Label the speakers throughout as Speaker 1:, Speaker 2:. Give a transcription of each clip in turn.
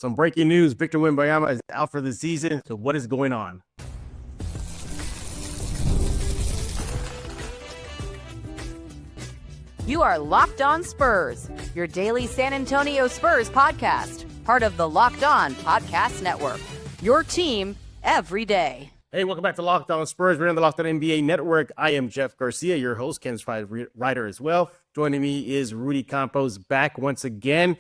Speaker 1: Some breaking news. Victor Wembanyama is out for the season. So what is going on?
Speaker 2: You are Locked On Spurs, your daily San Antonio Spurs podcast, part of the Locked On Podcast Network, your team every day.
Speaker 1: Hey, welcome back to Locked On Spurs. We're on the Locked On NBA Network. I am Jeff Garcia, your host, Ken's writer as well. Joining me is Rudy Campos, back once again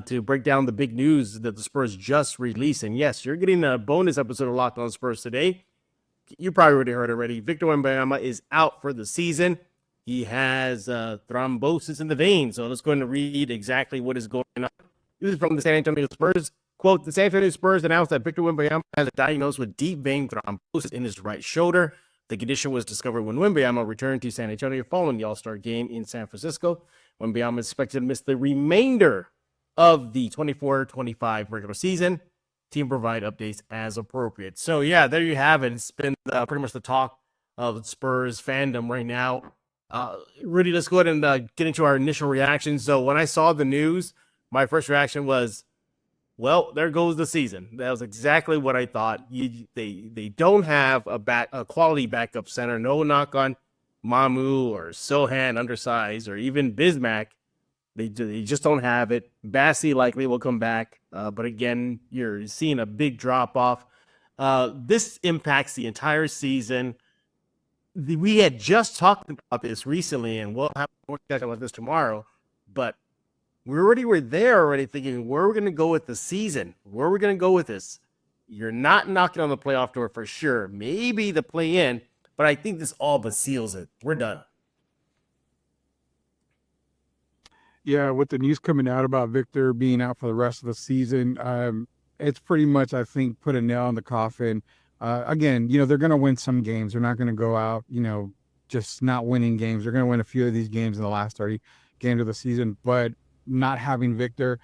Speaker 1: to break down the big news that the Spurs just released. And yes, you're getting a bonus episode of Locked On Spurs today. You probably already heard already. Victor Wembanyama is out for the season. He has thrombosis in the veins. So let's go ahead and read exactly what is going on. This is from the San Antonio Spurs. Quote, the San Antonio Spurs announced that Victor Wembanyama has diagnosed with deep vein thrombosis in his right shoulder. The condition was discovered when Wembanyama returned to San Antonio following the All-Star game in San Francisco. Wembanyama is expected to miss the remainder of the 24-25 regular season. Team provide updates as appropriate. So, yeah, there you have it. It's been pretty much the talk of the Spurs fandom right now. Rudy, let's go ahead and get into our initial reaction. So when I saw the news, my first reaction was, well, there goes the season. That was exactly what I thought. They don't have a quality backup center. No knock on Mamu or Sohan, undersized, or even Bismack. They just don't have it. Bassi likely will come back. But again, you're seeing a big drop off. This impacts the entire season. We had just talked about this recently, and we'll have more discussion about this tomorrow. But we already were there already thinking, where are we going to go with the season? Where are we going to go with this? You're not knocking on the playoff door for sure. Maybe the play-in, but I think this all but seals it. We're done.
Speaker 3: Yeah, with the news coming out about Victor being out for the rest of the season, it's pretty much, I think, put a nail in the coffin. Again, they're going to win some games. They're not going to go out, just not winning games. They're going to win a few of these games in the last 30 games of the season. But not having Victor,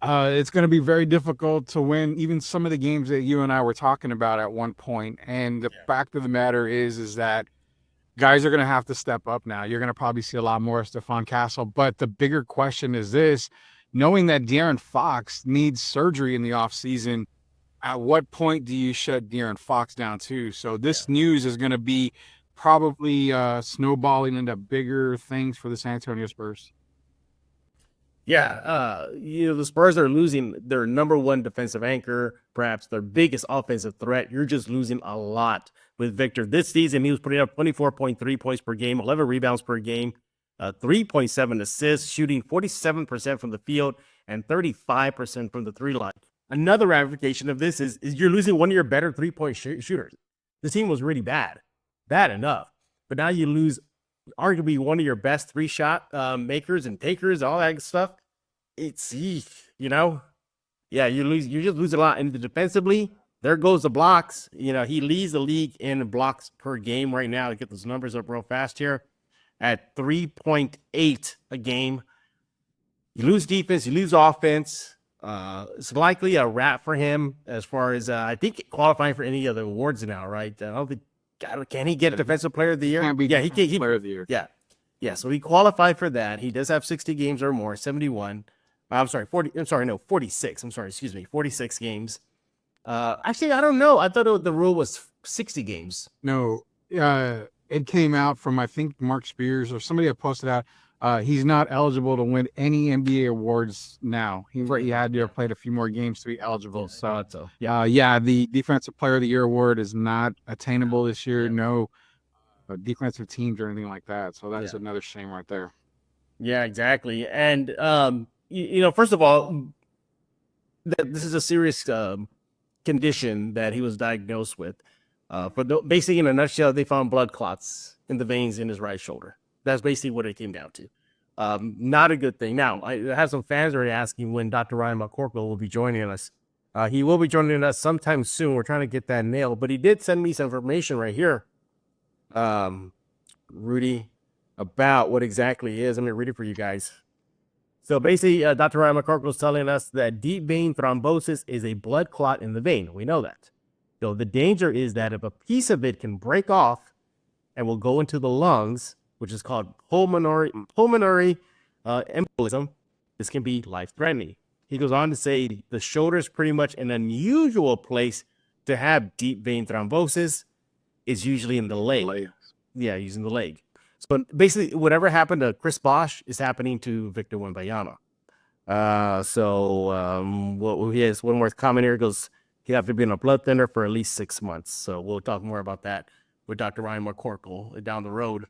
Speaker 3: it's going to be very difficult to win even some of the games that you and I were talking about at one point. And the fact of the matter is that guys are going to have to step up now. You're going to probably see a lot more of Stephon Castle. But the bigger question is this, knowing that De'Aaron Fox needs surgery in the offseason, at what point do you shut De'Aaron Fox down too? So this news is going to be probably snowballing into bigger things for the San Antonio Spurs.
Speaker 1: Yeah, the Spurs are losing their number one defensive anchor, perhaps their biggest offensive threat. You're just losing a lot with Victor. This season, he was putting up 24.3 points per game, 11 rebounds per game, 3.7 assists, shooting 47% from the field and 35% from the three line. Another ramification of this is you're losing one of your better three-point shooters. The team was really bad enough. But now you lose arguably one of your best three-shot makers and takers, all that stuff. It's, you just lose a lot. And defensively, there goes the blocks. He leads the league in blocks per game right now. To get those numbers up real fast here at 3.8 a game. You lose defense, you lose offense. It's likely a wrap for him as far as I think qualifying for any of the awards now, right? I don't think. Can he get Defensive Player of the Year?
Speaker 3: He can. Player of the Year.
Speaker 1: Yeah. So he qualified for that. He does have 60 games or more. 71. 46. 46 games. Actually, I don't know. I thought the rule was 60 games.
Speaker 3: No, it came out from I think Mark Spears or somebody had posted out. He's not eligible to win any NBA awards now. He had to have played a few more games to be eligible. The Defensive Player of the Year award is not attainable this year. No defensive teams or anything like that. So that's another shame right there.
Speaker 1: Yeah, exactly. And, first of all, this is a serious condition that he was diagnosed with. Basically, in a nutshell, they found blood clots in the veins in his right shoulder. That's basically what it came down to. Not a good thing. Now, I have some fans already asking when Dr. Ryan McCorkle will be joining us. He will be joining us sometime soon. We're trying to get that nailed. But he did send me some information right here, Rudy, about what exactly it is. I'm going to read it for you guys. So basically, Dr. Ryan McCorkle is telling us that deep vein thrombosis is a blood clot in the vein. We know that. So the danger is that if a piece of it can break off and will go into the lungs, which is called pulmonary embolism, this can be life-threatening. He goes on to say the shoulder is pretty much an unusual place to have deep vein thrombosis. Is usually in the leg. Yeah, using the leg. So basically, whatever happened to Chris Bosh is happening to Victor Wembanyama. He has one more comment here. Goes, he have to be on a blood thinner for at least 6 months. So we'll talk more about that with Dr. Ryan McCorkle down the road.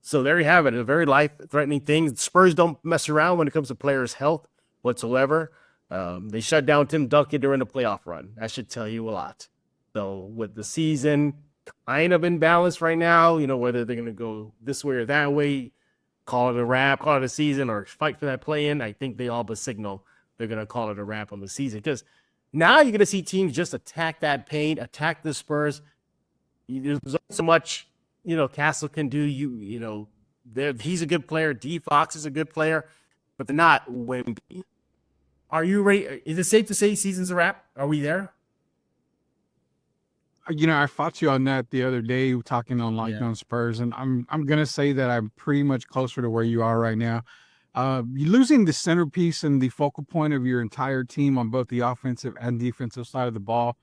Speaker 1: So there you have it. A very life-threatening thing. Spurs don't mess around when it comes to players' health whatsoever. They shut down Tim Duncan during the playoff run. That should tell you a lot. So with the season kind of imbalanced right now, whether they're going to go this way or that way, call it a wrap, call it a season, or fight for that play-in, I think they all but signal they're going to call it a wrap on the season. Because now you're going to see teams just attack that paint, attack the Spurs. There's so much, Castle can do. He's a good player. D. Fox is a good player, but they're not Wemby. Are you ready? Is it safe to say season's a wrap? Are we there?
Speaker 3: I fought you on that the other day talking on Locked On Spurs, and I'm gonna say that I'm pretty much closer to where you are right now. You're losing the centerpiece and the focal point of your entire team on both the offensive and defensive side of the ball.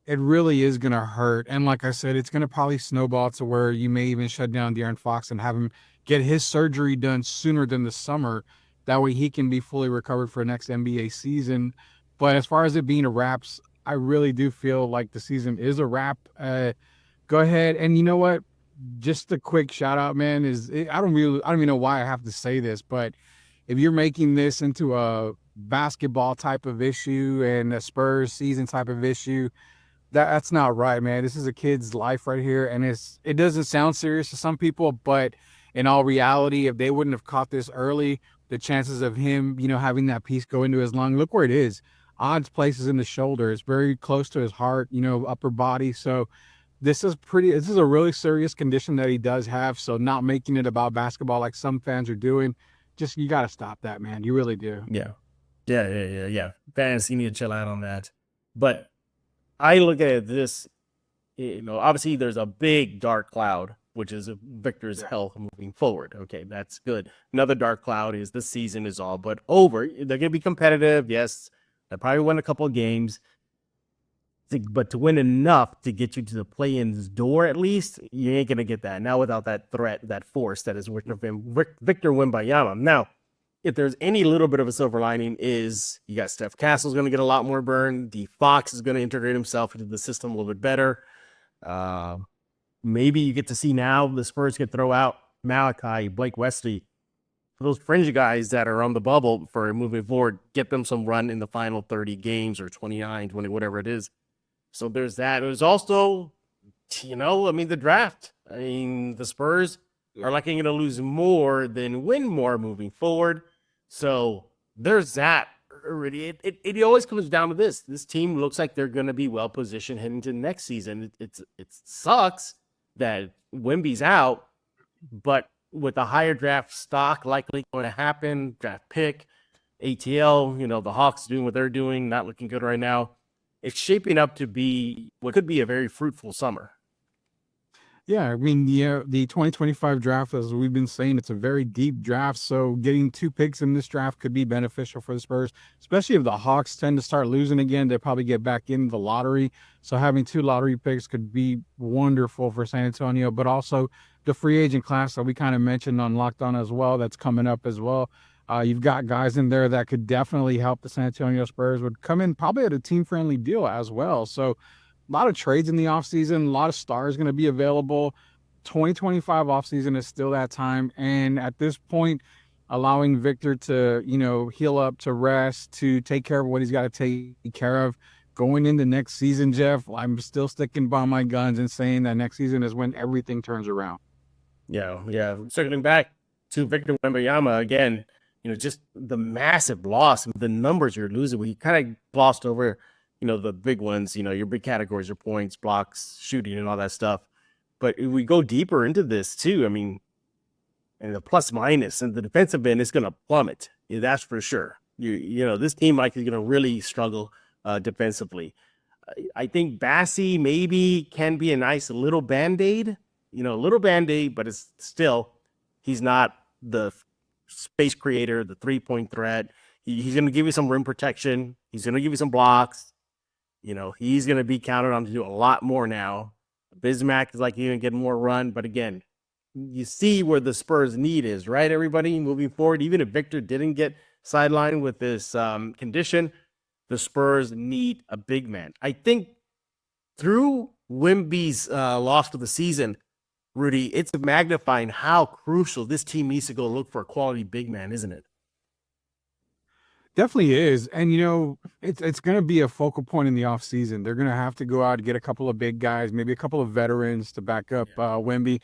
Speaker 3: It really is gonna hurt, and like I said, it's gonna probably snowball to where you may even shut down De'Aaron Fox and have him get his surgery done sooner than the summer. That way he can be fully recovered for next NBA season. But as far as it being a wrap, I really do feel like the season is a wrap. Go ahead. And you know what? Just a quick shout out, man, I don't even know why I have to say this, but if you're making this into a basketball type of issue and a Spurs season type of issue, that's not right, man. This is a kid's life right here. And it doesn't sound serious to some people, but in all reality, if they wouldn't have caught this early, the chances of him, having that piece go into his lung, look where it is. Odds places in the shoulder. It's very close to his heart, upper body. So this is a really serious condition that he does have. So not making it about basketball like some fans are doing, you got to stop that, man. You really do.
Speaker 1: Yeah. Fans, you need to chill out on that. But I look at this, obviously there's a big dark cloud, which is Victor's health moving forward. Okay, that's good. Another dark cloud is the season is all but over. They're going to be competitive. Yes. They probably win a couple of games, but to win enough to get you to the play-in's door, at least, you ain't going to get that. Now, without that threat, that force that is Victor Wembanyama. Now, if there's any little bit of a silver lining is you got Steph Castle's going to get a lot more burn. D. Fox is going to integrate himself into the system a little bit better. Maybe you get to see now the Spurs can throw out Malachi, Blake Wesley, those fringe guys that are on the bubble for moving forward, get them some run in the final 30 games or 29, 20, whatever it is. So there's that. There's also, the draft. The Spurs are likely going to lose more than win more moving forward. So there's that already. It always comes down to this. This team looks like they're going to be well positioned heading into next season. It sucks that Wemby's out, but with a higher draft stock likely going to happen, draft pick, ATL, the Hawks doing what they're doing, not looking good right now. It's shaping up to be what could be a very fruitful summer.
Speaker 3: Yeah, the 2025 draft, as we've been saying, it's a very deep draft. So getting 2 picks in this draft could be beneficial for the Spurs, especially if the Hawks tend to start losing again. They probably get back in the lottery. So having 2 lottery picks could be wonderful for San Antonio, but also the free agent class that we kind of mentioned on Locked On as well, that's coming up as well. You've got guys in there that could definitely help the San Antonio Spurs, would come in probably at a team-friendly deal as well. So a lot of trades in the offseason, a lot of stars going to be available. 2025 offseason is still that time. And at this point, allowing Victor to, heal up, to rest, to take care of what he's got to take care of. Going into next season, Jeff, I'm still sticking by my guns and saying that next season is when everything turns around.
Speaker 1: Yeah. Circling back to Victor Wembanyama again, just the massive loss, the numbers you're losing. We kind of glossed over, the big ones, your big categories are points, blocks, shooting, and all that stuff. But if we go deeper into this too, and the plus minus and the defensive end is going to plummet. That's for sure. This team is going to really struggle defensively. I think Bassie maybe can be a nice little Band-Aid, but it's still, he's not the space creator, the 3-point threat. He's going to give you some rim protection. He's going to give you some blocks. He's going to be counted on to do a lot more now. Bismack is like you're going to get more run. But again, you see where the Spurs need is, right, everybody, moving forward. Even if Victor didn't get sidelined with this condition, the Spurs need a big man. I think through Wemby's loss to the season, Rudy, it's magnifying how crucial this team needs to go look for a quality big man, isn't it?
Speaker 3: Definitely is. And, it's going to be a focal point in the offseason. They're going to have to go out and get a couple of big guys, maybe a couple of veterans to back up Wemby.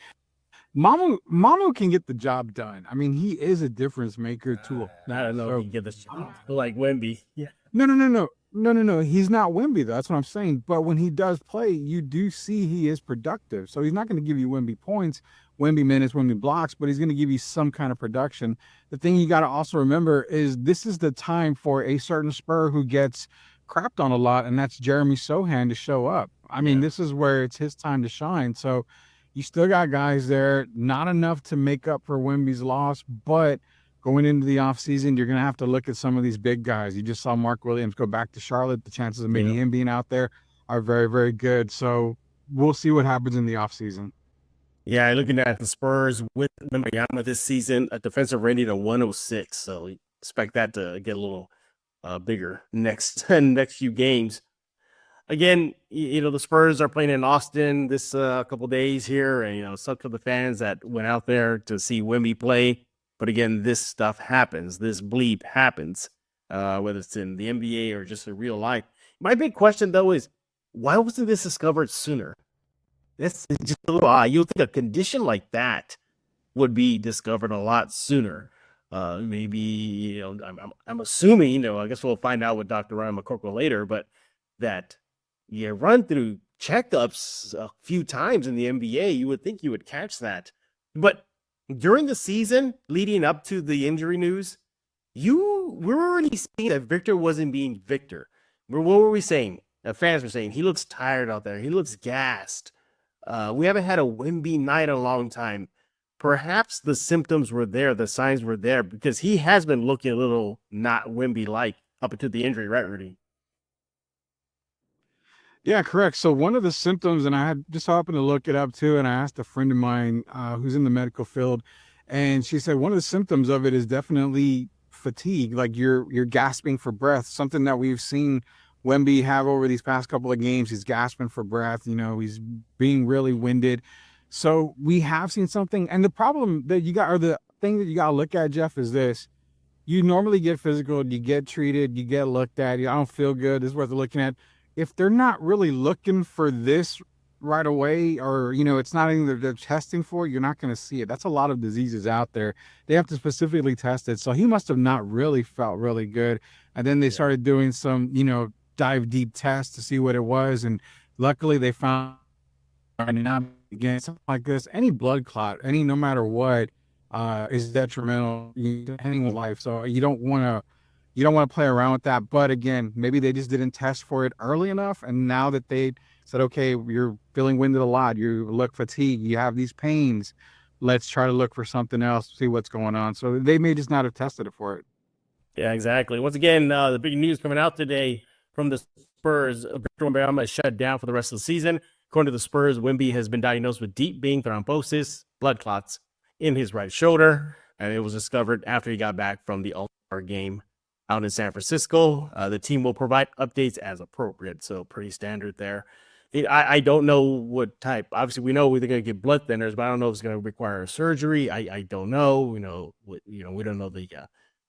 Speaker 3: Manu can get the job done. I mean, he is a difference maker tool.
Speaker 1: I don't know if he can get the job like Wemby. Yeah.
Speaker 3: No. He's not Wemby, though. That's what I'm saying. But when he does play, you do see he is productive. So he's not going to give you Wemby points, Wemby minutes, Wemby blocks, but he's going to give you some kind of production. The thing you got to also remember is this is the time for a certain Spur who gets crapped on a lot, and that's Jeremy Sohan to show up. I mean, this is where it's his time to shine. So you still got guys there, not enough to make up for Wemby's loss, but going into the offseason, you're going to have to look at some of these big guys. You just saw Mark Williams go back to Charlotte. The chances of maybe him being out there are very, very good. So we'll see what happens in the offseason.
Speaker 1: Yeah, looking at the Spurs with Wembanyama this season, a defensive rating of 106. So expect that to get a little bigger next few games. Again, the Spurs are playing in Austin this couple days here, and it's up to the fans that went out there to see Wemby play. But again, this stuff happens. This bleep happens, whether it's in the NBA or just in real life. My big question, though, is why wasn't this discovered sooner? That's just a little odd. You would think a condition like that would be discovered a lot sooner. Maybe, I'm assuming, I guess we'll find out with Dr. Ryan McCorkle later, but that you run through checkups a few times in the NBA, you would think you would catch that. But during the season leading up to the injury news, we're already seeing that Victor wasn't being Victor. What were we saying? The fans were saying he looks tired out there. He looks gassed. We haven't had a Wemby night in a long time. Perhaps the symptoms were there, the signs were there, because he has been looking a little not Wemby-like up until the injury, right, Rudy?
Speaker 3: Yeah, correct. So one of the symptoms, and I had just happened to look it up too, and I asked a friend of mine who's in the medical field, and she said one of the symptoms of it is definitely fatigue, like you're gasping for breath, something that we've seen Wemby have over these past couple of games. He's gasping for breath, he's being really winded. So we have seen something, and the problem that you got, or the thing that you got to look at, Jeff, is this. You normally get physical, you get treated, you get looked at, I don't feel good, this is worth looking at. If they're not really looking for this right away, or, it's not anything they're testing for, you're not going to see it. That's a lot of diseases out there. They have to specifically test it. So he must have not really felt really good. And then they started doing some, dive deep tests to see what it was. And luckily they found, again, something like this, any blood clot, no matter what, is detrimental to anyone's life. So you don't want to play around with that. But again, maybe they just didn't test for it early enough. And now that they said, okay, you're feeling winded a lot, you look fatigued, you have these pains, let's try to look for something else, see what's going on. So they may just not have tested it for it.
Speaker 1: Yeah, exactly. Once again, the big news coming out today from the Spurs, Victor Wembanyama is shut down for the rest of the season. According to the Spurs, Wemby has been diagnosed with deep vein thrombosis, blood clots in his right shoulder, and it was discovered after he got back from the All-Star game out in San Francisco. The team will provide updates as appropriate, so pretty standard there. I don't know what type. Obviously, we know we're going to get blood thinners, but I don't know if it's going to require surgery. I don't know. We don't know the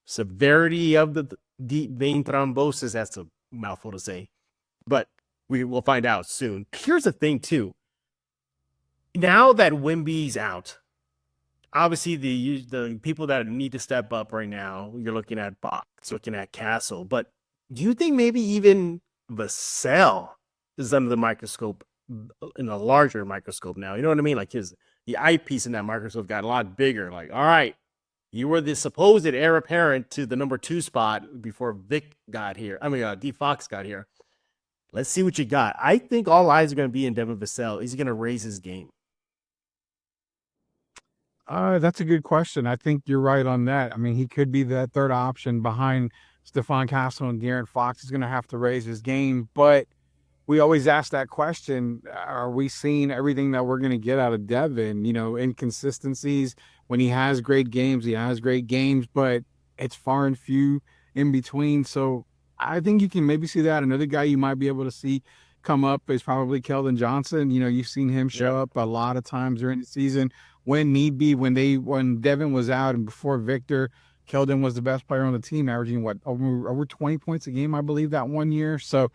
Speaker 1: severity of the deep vein thrombosis. That's a mouthful to say, but we will find out soon. Here's the thing, too. Now that Wemby's out, obviously the people that need to step up right now, you're looking at Box, looking at Castle, but do you think maybe even Vassell is under the microscope, in a larger microscope now? You know what I mean? Like the eyepiece in that microscope got a lot bigger. Like, all right, you were the supposed heir apparent to the number 2 spot before Vic got here. D Fox got here. Let's see what you got. I think all eyes are going to be in Devin Vassell. Is he going to raise his game?
Speaker 3: That's a good question. I think you're right on that. I mean, he could be that third option behind Stephon Castle and De'Aaron Fox is going to have to raise his game. But we always ask that question, are we seeing everything that we're going to get out of Devin? Inconsistencies. When he has great games, he has great games, but it's far and few in between. So I think you can maybe see that. Another guy you might be able to see come up is probably Keldon Johnson. You've seen him show up a lot of times during the season when need be. When Devin was out and before Victor, Keldon was the best player on the team, averaging over 20 points a game, I believe, that one year. So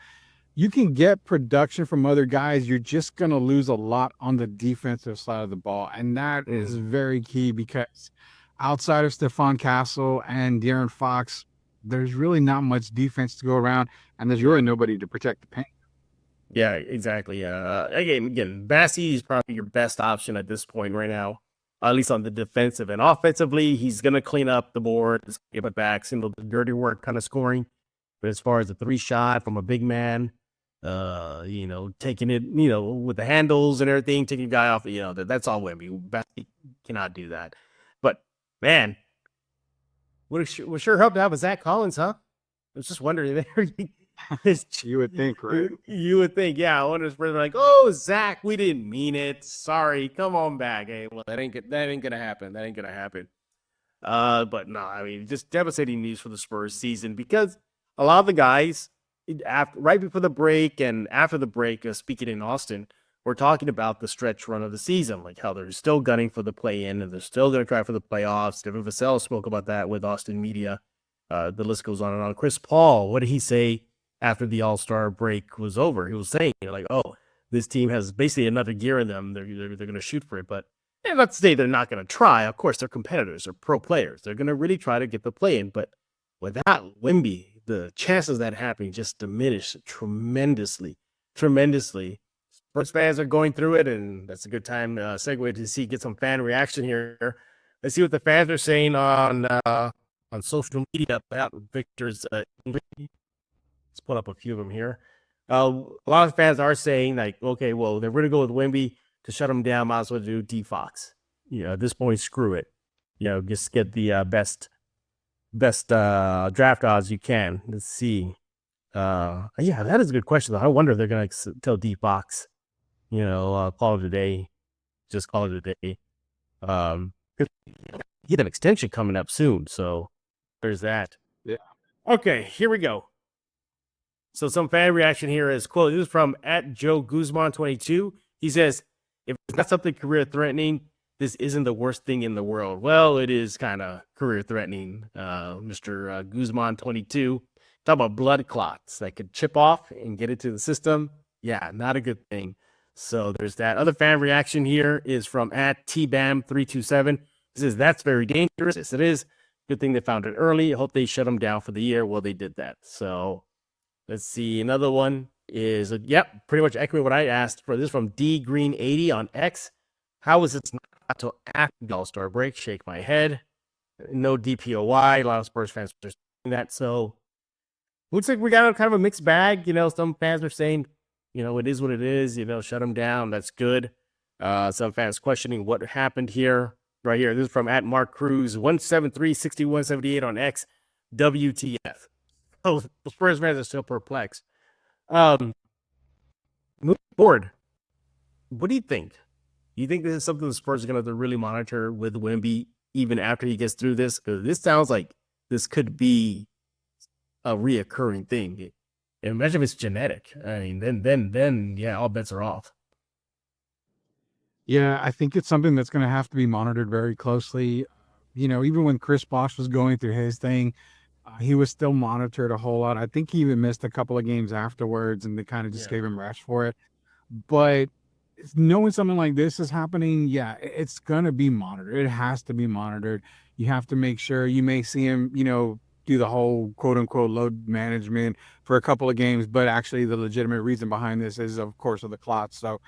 Speaker 3: you can get production from other guys. You're just going to lose a lot on the defensive side of the ball. And that is very key because outside of Stephon Castle and De'Aaron Fox, there's really not much defense to go around, and there's really nobody to protect the paint.
Speaker 1: Yeah, exactly. Again, Bassey is probably your best option at this point right now, at least on the defensive. And offensively, he's going to clean up the board, give it back, some of the dirty work kind of scoring. But as far as the 3-shot from a big man, taking it, with the handles and everything, taking the guy off, that's all Wemby. Bassey cannot do that. But, man, would sure help to have a Zach Collins, huh? I was just wondering there.
Speaker 3: You would think, right?
Speaker 1: You would think, yeah. I wonder if they're like, "Oh, Zach, we didn't mean it. Sorry, come on back." Hey, well, that ain't gonna happen. That ain't gonna happen. But no, I mean, just devastating news for the Spurs season because a lot of the guys, right before the break and after the break, speaking in Austin, we're talking about the stretch run of the season, like how they're still gunning for the play-in and they're still going to try for the playoffs. Devin Vassell spoke about that with Austin Media. The list goes on and on. Chris Paul, what did he say after the All-Star break was over? He was saying, this team has basically another gear in them. They're going to shoot for it. But not to say they're not going to try. Of course, they're competitors. They're pro players. They're going to really try to get the play-in. But without Wemby, the chances of that happening just diminish tremendously. Spurs fans are going through it, and that's a good time segue to get some fan reaction here. Let's see what the fans are saying on social media about Victor's injury. Let's put up a few of them here. A lot of fans are saying, like, okay, well, they're going to go with Wemby to shut him down. Might as well do D Fox. At this point, screw it. Just get the best draft odds you can. Let's see. Yeah, that is a good question, though. I wonder if they're going to tell D Fox, call it a day. Just call it a day. He had an extension coming up soon, so there's that.
Speaker 3: Yeah.
Speaker 1: Okay, here we go. So some fan reaction here is, quote, this is from @JoeGuzman22. He says, if it's not something career-threatening, this isn't the worst thing in the world. Well, it is kind of career-threatening, Mr. Guzman22. Talk about blood clots that could chip off and get into the system. Yeah, not a good thing. So there's that. Other fan reaction here is from @TBAM327. He says, that's very dangerous. Yes, it is. Good thing they found it early. I hope they shut him down for the year. Well, they did that. So let's see. Another one is, pretty much echoing what I asked for. This from DGreen80 on X. How is it not till after the All-Star break? Shake my head. No DPOY. A lot of Spurs fans are saying that. So looks like we got kind of a mixed bag. Some fans are saying, it is what it is. Shut him down. That's good. Some fans questioning what happened here. Right here. This is from @MarkCruz 173-6178 on X. WTF. Oh, the Spurs fans are still perplexed. Moving forward, what do you think? Do you think this is something the Spurs are going to have to really monitor with Wemby even after he gets through this? Because this sounds like this could be a reoccurring thing. Imagine if it's genetic. I mean, then, yeah, all bets are off.
Speaker 3: Yeah, I think it's something that's going to have to be monitored very closely. Even when Chris Bosh was going through his thing, he was still monitored a whole lot. I think he even missed a couple of games afterwards, and they kind of just gave him rest for it. But knowing something like this is happening, yeah, it's going to be monitored. It has to be monitored. You have to make sure. You may see him, do the whole quote-unquote load management for a couple of games, but actually the legitimate reason behind this is, of course, of the clots. So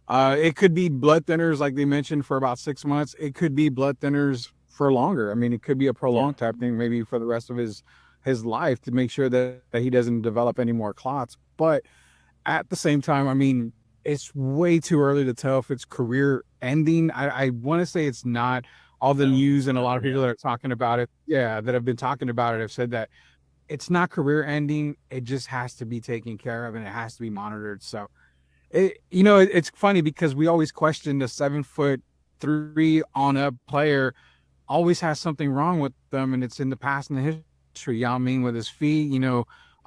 Speaker 3: it could be blood thinners, like they mentioned, for about 6 months. It could be blood thinners for longer. I mean, it could be a prolonged type thing, maybe for the rest of his life, to make sure that he doesn't develop any more clots. But at the same time, I mean, it's way too early to tell if it's career ending. I want to say it's not. All the news and a lot of people that are talking about it, that have been talking about it, have said that it's not career ending. It just has to be taken care of and it has to be monitored. So, it's funny because we always question the 7'3" on up player always has something wrong with them, and it's in the past and the history. You know what I mean, with his feet,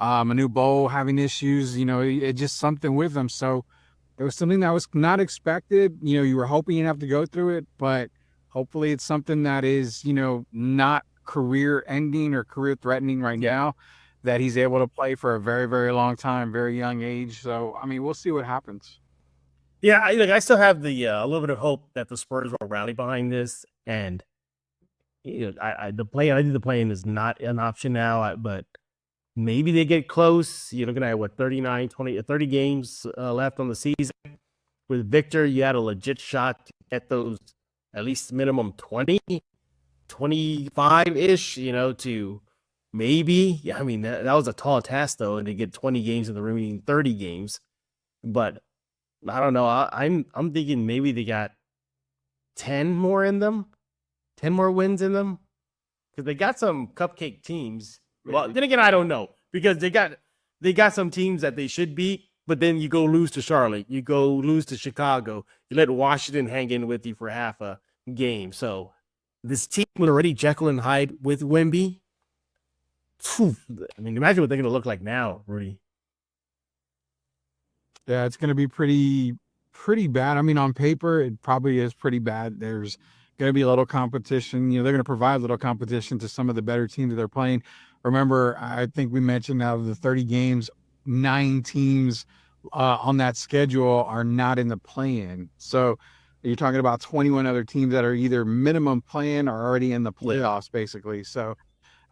Speaker 3: Manu Bowl having issues, it just something with him. So it was something that was not expected. You were hoping you'd have to go through it, but hopefully it's something that is, not career ending or career threatening right now, that he's able to play for a very, very long time, very young age. So, I mean, we'll see what happens.
Speaker 1: Yeah, I still have the a little bit of hope that the Spurs will rally behind this, and I think the play-in is not an option now, but maybe they get close. You're looking at 30 games left on the season. With Victor, you had a legit shot to get those at least minimum 20, 25-ish, to maybe. Yeah, I mean, that was a tall task, though, and to get 20 games in the remaining 30 games. But I don't know. I'm thinking maybe they got 10 more in them, 10 more wins in them, because they got some cupcake teams. Well, then again, I don't know, because they got some teams that they should beat, but then you go lose to Charlotte, you go lose to Chicago, you let Washington hang in with you for half a game. So this team was already Jekyll and Hyde with Wemby. I mean, imagine what they're going to look like now, Rudy.
Speaker 3: Yeah, it's going to be pretty bad. I mean, on paper, it probably is pretty bad. There's going to be a little competition. They're going to provide a little competition to some of the better teams that they're playing. Remember, I think we mentioned out of the 30 games, 9 teams on that schedule are not in the play-in. So you're talking about 21 other teams that are either minimum play-in or already in the playoffs, basically. So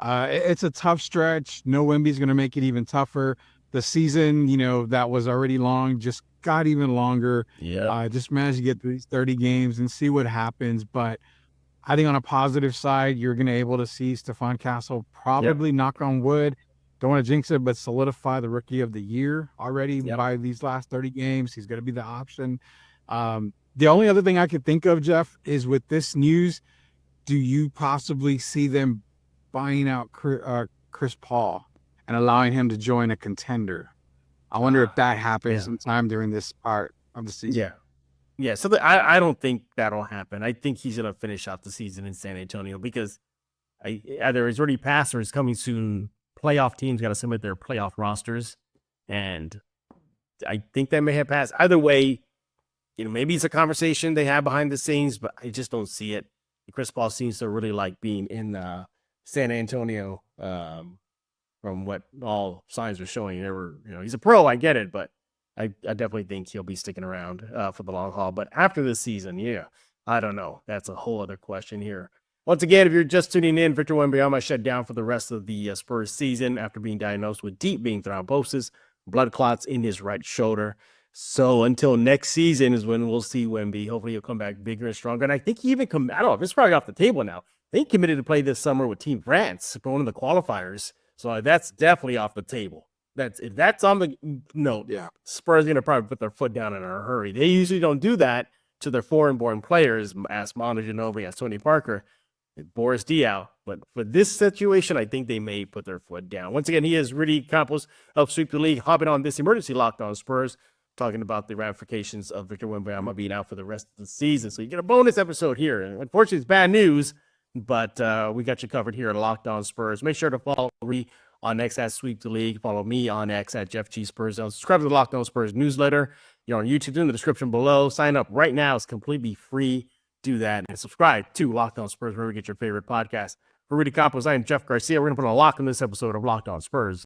Speaker 3: it's a tough stretch. No Wemby's going to make it even tougher. The season, that was already long, just got even longer.
Speaker 1: Yeah.
Speaker 3: Just managed to get through these 30 games and see what happens. But I think on a positive side, you're going to be able to see Stephon Castle probably, knock on wood, don't want to jinx it, but solidify the Rookie of the Year already by these last 30 games. He's going to be the option. The only other thing I could think of, Jeff, is with this news, do you possibly see them buying out Chris Paul and allowing him to join a contender? I wonder if that happens sometime during this part of the season.
Speaker 1: Yeah. So I don't think that'll happen. I think he's going to finish out the season in San Antonio because either it's already passed or it's coming soon. Playoff teams got to submit their playoff rosters, and I think that may have passed. Either way, maybe it's a conversation they have behind the scenes, but I just don't see it. Chris Paul seems to really like being in San Antonio. From what all signs are showing, he's a pro. I get it, but I definitely think he'll be sticking around for the long haul. But after this season, I don't know. That's a whole other question here. Once again, if you're just tuning in, Victor Wembanyama shut down for the rest of the Spurs season after being diagnosed with deep vein thrombosis, blood clots in his right shoulder. So until next season is when we'll see Wemby. Hopefully he'll come back bigger and stronger. And I think he even I don't know if it's probably off the table now. They committed to play this summer with Team France for one of the qualifiers. So that's definitely off the table. If that's on the note, Spurs are going to probably put their foot down in a hurry. They usually don't do that to their foreign-born players, as Manu Ginobili, as Tony Parker, and Boris Diaw. But for this situation, I think they may put their foot down. Once again, he is Rudy Campos of Sweep the League, hopping on this emergency Locked On Spurs, talking about the ramifications of Victor Wembanyama being out for the rest of the season. So you get a bonus episode here. And unfortunately, it's bad news, but we got you covered here at Locked On Spurs. Make sure to follow me on X at Sweep the League. Follow me on X at Jeff G. Spurs. Subscribe to the Locked On Spurs newsletter. You're on YouTube, in the description below. Sign up right now. It's completely free. Do that. And subscribe to Locked On Spurs, wherever you get your favorite podcast. For Rudy Campos, I am Jeff Garcia. We're going to put a lock on this episode of Locked On Spurs.